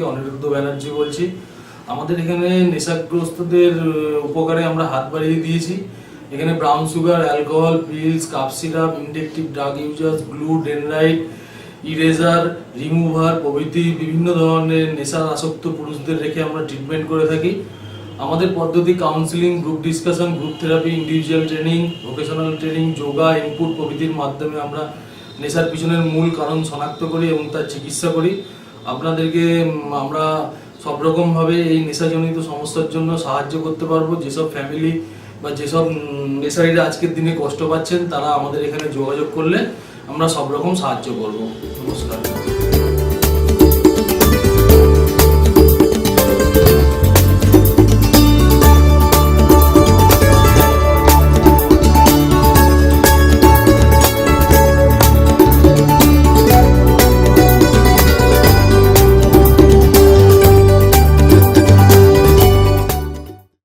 অনিরুদ্ধ ব্যানার্জি বলছি। আমাদের এখানে নেশাগ্রস্তদের উপকারে আমরা হাত বাড়িয়ে দিয়েছি। এখানে brown sugar, alcohol, pills, cup syrup, injective drug users, glue, dendrite, eraser, remover প্রভৃতি বিভিন্ন ধরনের নেশার আসক্ত পুরুষদের রেখে আমরা ট্রিটমেন্ট করে থাকি। আমাদের পদ্ধতি counselling, group discussion, group therapy, individual training, vocational training, yoga, input প্রভৃতির মাধ্যমে আমরা নেশার পিছনের মূল কারণ শনাক্ত করি এবং তার চিকিৎসা করি। আপনাদেরকে আমরা সব রকমভাবে এই নেশাজনিত সমস্যার জন্য সাহায্য করতে পারবো। যেসব ফ্যামিলি বা যেসব নেশারীরা আজকের দিনে কষ্ট পাচ্ছেন তারা আমাদের এখানে যোগাযোগ করলে আমরা সব রকম সাহায্য করব। নমস্কার।